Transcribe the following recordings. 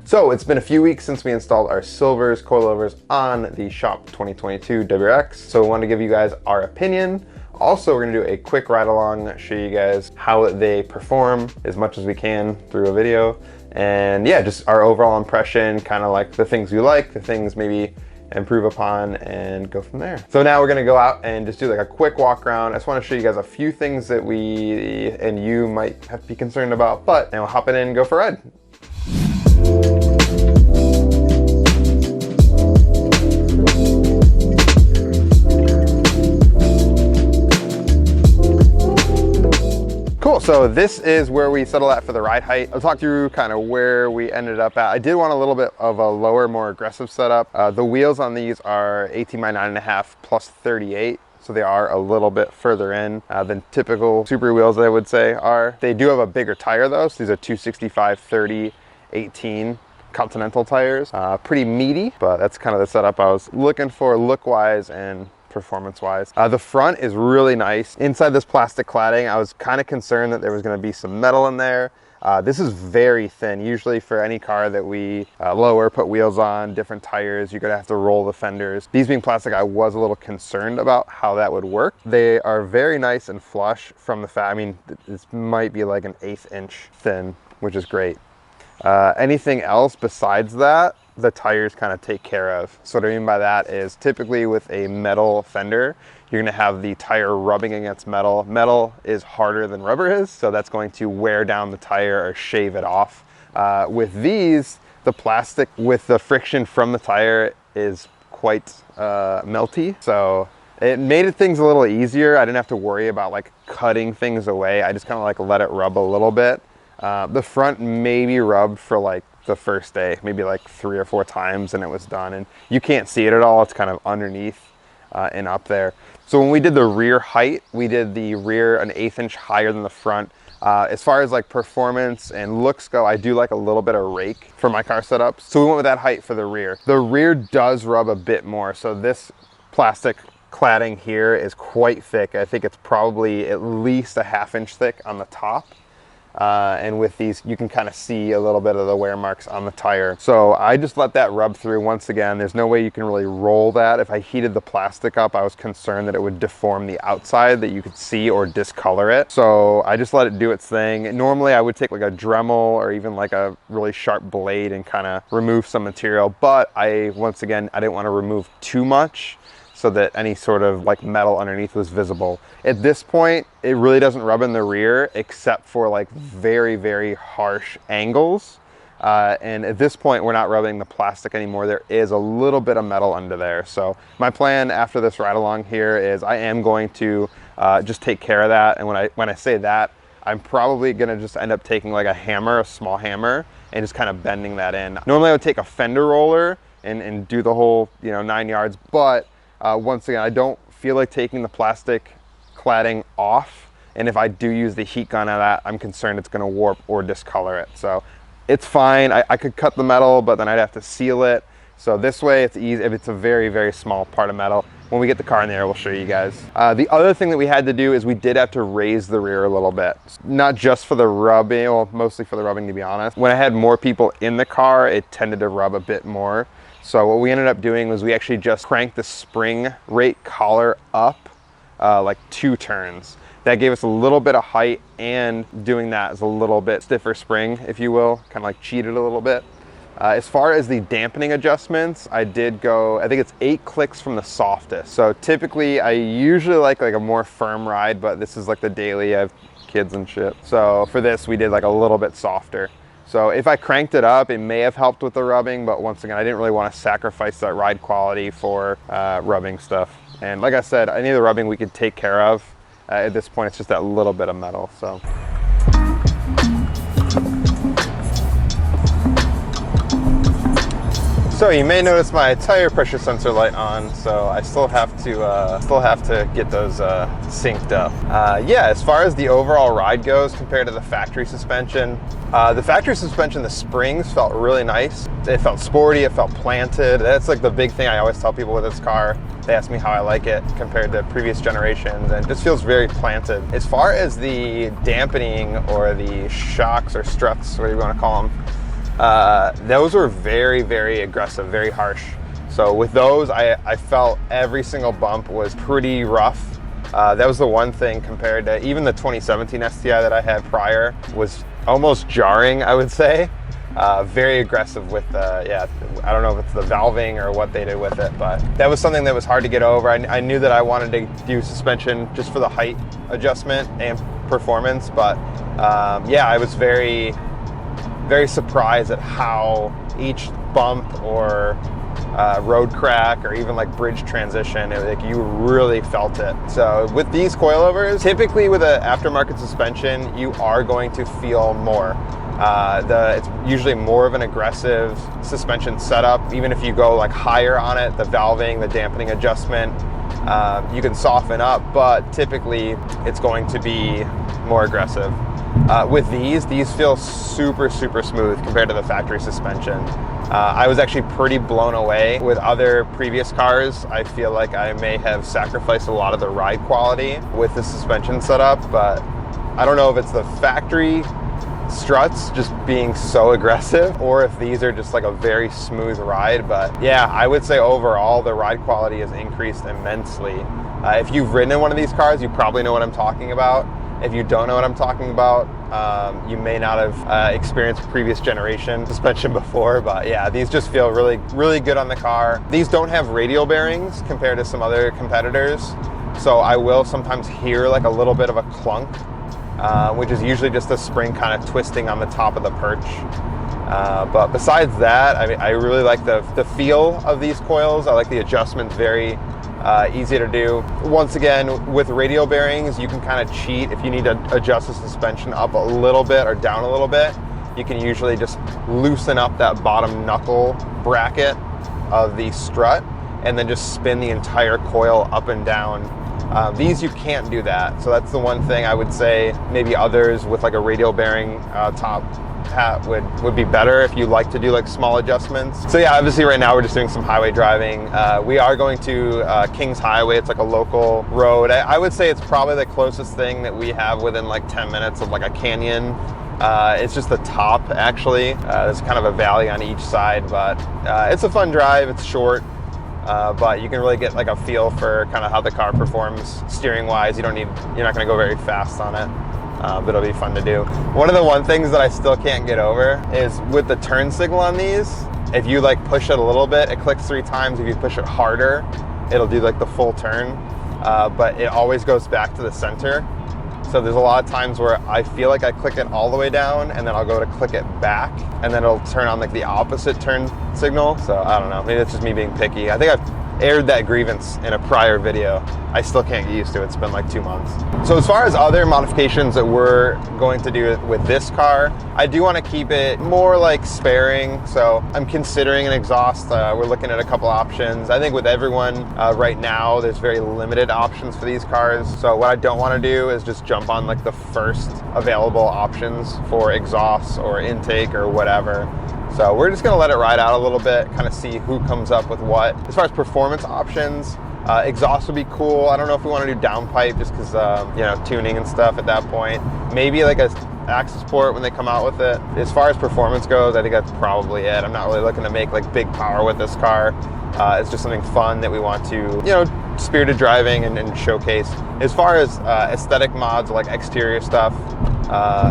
So it's been a few weeks since we installed our silvers coilovers on the Shop 2022 WRX. So we wanted to give you guys our opinion. Also, we're gonna do a quick ride along, show you guys how they perform as much as we can through a video. And yeah, just our overall impression, kind of like the things we like, the things maybe improve upon, and go from there. So now we're gonna go out and just do like a quick walk around. I just wanna show you guys a few things that we and you might have to be concerned about, but then we'll hop in and go for a ride. Cool, so this is where we settle at for the ride height. I'll talk through kind of where we ended up at. I did want a little bit of a lower, more aggressive setup. The wheels on these are 18 by 9.5 plus 38. So they are a little bit further in than typical Super wheels, I would say, are. They do have a bigger tire though, so these are 265, 30, 18 Continental tires. Pretty meaty, but that's kind of the setup I was looking for look-wise and performance-wise. The front is really nice. Inside this plastic cladding, I was kind of concerned that there was going to be some metal in there. This is very thin. Usually for any car that we lower, put wheels on, different tires, you're going to have to roll the fenders. These being plastic, I was a little concerned about how that would work. They are very nice and flush from the I mean, this might be like an 1/8 inch thin, which is great. Anything else besides that, the tires kind of take care of. So what I mean by that is typically with a metal fender, you're gonna have the tire rubbing against metal. Metal is harder than rubber is, so that's going to wear down the tire or shave it off. With these, the plastic with the friction from the tire is quite melty. So it made things a little easier. I didn't have to worry about like cutting things away. I just kind of like let it rub a little bit. The front maybe rubbed for like the first day, maybe like 3 or 4 times, and it was done. And you can't see it at all. It's kind of underneath and up there. So when we did the rear height, we did the rear an 1/8 inch higher than the front. As far as like performance and looks go, I do like a little bit of rake for my car setup. So we went with that height for the rear. The rear does rub a bit more. So this plastic cladding here is quite thick. I think it's probably at least a 1/2 inch thick on the top. And with these, you can kind of see a little bit of the wear marks on the tire. So I just let that rub through. Once again, there's no way you can really roll that. If I heated the plastic up, I was concerned that it would deform the outside, that you could see, or discolor it. So I just let it do its thing. Normally I would take like a Dremel or even like a really sharp blade and kind of remove some material. But once again, I didn't want to remove too much, so that any sort of like metal underneath was visible. At this point, it really doesn't rub in the rear except for like very, very harsh angles. And at this point, we're not rubbing the plastic anymore. There is a little bit of metal under there. So my plan after this ride along here is I am going to just take care of that. And when I say that, I'm probably gonna just end up taking like a hammer, a small hammer, and just kind of bending that in. Normally I would take a fender roller and do the whole 9 yards, but once again, I don't feel like taking the plastic cladding off. And if I do use the heat gun on that, I'm concerned it's gonna warp or discolor it. So it's fine. I could cut the metal, but then I'd have to seal it. So this way it's easy if it's a very, very small part of metal. When we get the car in there, we'll show you guys. The other thing that we had to do is we did have to raise the rear a little bit. Not just for the rubbing, well, mostly for the rubbing, to be honest. When I had more people in the car, it tended to rub a bit more. So what we ended up doing was we actually just cranked the spring rate collar up like 2 turns. That gave us a little bit of height, and doing that is a little bit stiffer spring, if you will, kind of like cheated a little bit. As far as the dampening adjustments, I did go, I think it's 8 clicks from the softest. So typically I usually like a more firm ride, but this is like the daily, I have kids and shit. So for this, we did like a little bit softer. So if I cranked it up, it may have helped with the rubbing, but once again, I didn't really want to sacrifice that ride quality for rubbing stuff. And like I said, any of the rubbing we could take care of. At this point, it's just that little bit of metal, so. So you may notice my tire pressure sensor light on, so I still have to get those synced up. Yeah, as far as the overall ride goes compared to the factory suspension, the springs felt really nice. It felt sporty, it felt planted. That's like the big thing I always tell people with this car. They ask me how I like it compared to previous generations, and it just feels very planted. As far as the dampening or the shocks or struts, whatever you want to call them, those were very, very aggressive, very harsh. So with those, I felt every single bump was pretty rough. That was the one thing compared to even the 2017 STI that I had prior was almost jarring, I would say. Very aggressive with yeah, I don't know if it's the valving or what they did with it, but that was something that was hard to get over. I knew that I wanted to do suspension just for the height adjustment and performance, but yeah, I was very, very surprised at how each bump or road crack or even like bridge transition, like you really felt it. So with these coilovers, typically with an aftermarket suspension, you are going to feel more. It's usually more of an aggressive suspension setup. Even if you go like higher on it, the valving, the dampening adjustment, you can soften up, but typically it's going to be more aggressive. With these feel super, super smooth compared to the factory suspension. I was actually pretty blown away. With other previous cars, I feel like I may have sacrificed a lot of the ride quality with the suspension setup, but I don't know if it's the factory struts just being so aggressive or if these are just like a very smooth ride. But yeah, I would say overall the ride quality has increased immensely. If you've ridden in one of these cars, you probably know what I'm talking about. If you don't know what I'm talking about, you may not have experienced previous generation suspension before, but yeah, these just feel really, really good on the car. These don't have radial bearings compared to some other competitors, so I will sometimes hear like a little bit of a clunk, which is usually just the spring kind of twisting on the top of the perch. But besides that, I mean, I really like the feel of these coils. I like the adjustments, very easy to do. Once again, with radial bearings, you can kind of cheat. If you need to adjust the suspension up a little bit or down a little bit, you can usually just loosen up that bottom knuckle bracket of the strut and then just spin the entire coil up and down. These, you can't do that. So that's the one thing I would say maybe others with like a radial bearing top hat would be better if you like to do like small adjustments. So yeah, obviously right now we're just doing some highway driving. We are going to Kings Highway. It's like a local road. I would say it's probably the closest thing that we have within like 10 minutes of like a canyon. It's just the top actually. There's kind of a valley on each side, but it's a fun drive. It's short. But you can really get like a feel for kind of how the car performs steering wise. You're not going to go very fast on it. But it'll be fun to do. One of the things that I still can't get over is with the turn signal on these, if you like push it a little bit, it clicks 3 times. If you push it harder, it'll do like the full turn, but it always goes back to the center. So there's a lot of times where I feel like I click it all the way down and then I'll go to click it back and then it'll turn on like the opposite turn signal. So I don't know, maybe it's just me being picky. I think I've aired that grievance in a prior video. I still can't get used to it. It's been like 2 months. So as far as other modifications that we're going to do with this car, I do want to keep it more like sparing. So I'm considering an exhaust. We're looking at a couple options. I think with everyone right now, there's very limited options for these cars. So what I don't want to do is just jump on like the first available options for exhausts or intake or whatever. So we're just gonna let it ride out a little bit, kind of see who comes up with what. As far as performance options, exhaust would be cool. I don't know if we want to do downpipe just because, you know, tuning and stuff at that point. Maybe like a access port when they come out with it. As far as performance goes, I think that's probably it. I'm not really looking to make like big power with this car. It's just something fun that we want to, you know, spirited driving and showcase. As far as aesthetic mods, like exterior stuff,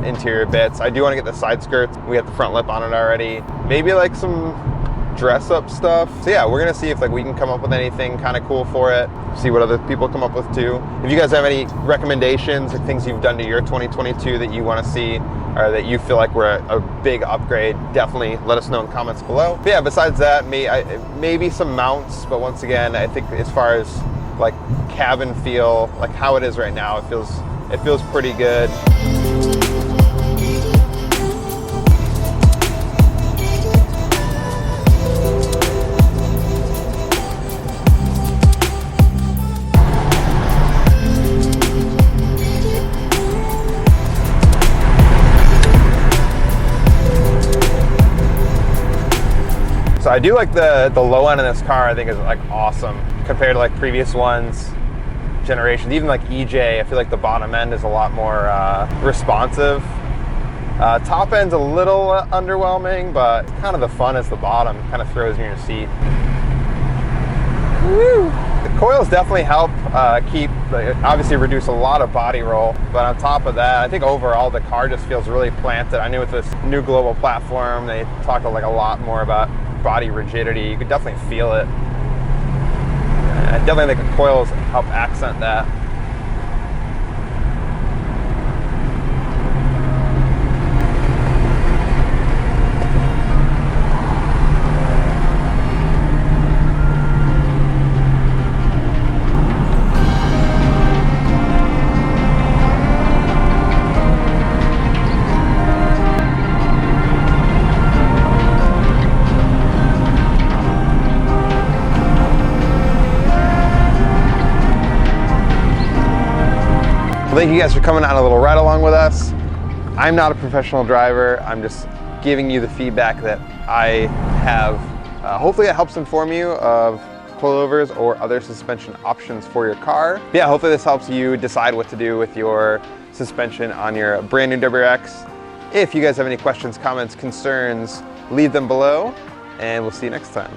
interior bits, I do want to get the side skirts. We have the front lip on it already. Maybe like some dress up stuff. So yeah, we're gonna see if like we can come up with anything kind of cool for it, see what other people come up with too. If you guys have any recommendations or things you've done to your 2022 that you want to see or that you feel like were a big upgrade, definitely let us know in comments below. But yeah, besides that, maybe some mounts, but once again, I think as far as like cabin feel, like how it is right now, it feels pretty good. So I do like the low end of this car. I think is like awesome compared to like previous ones, generations. Even like EJ, I feel like the bottom end is a lot more responsive. Top end's a little underwhelming, but kind of the fun is the bottom. Kind of throws you in your seat. Woo! The coils definitely help obviously reduce a lot of body roll, but on top of that, I think overall the car just feels really planted. I knew with this new global platform, they talked like a lot more about body rigidity. You could definitely feel it. I definitely think the coils help accent that. Well, thank you guys for coming on a little ride along with us. I'm not a professional driver. I'm just giving you the feedback that I have. Hopefully it helps inform you of coilovers or other suspension options for your car. Yeah, hopefully this helps you decide what to do with your suspension on your brand new WRX. If you guys have any questions, comments, concerns, leave them below, and we'll see you next time.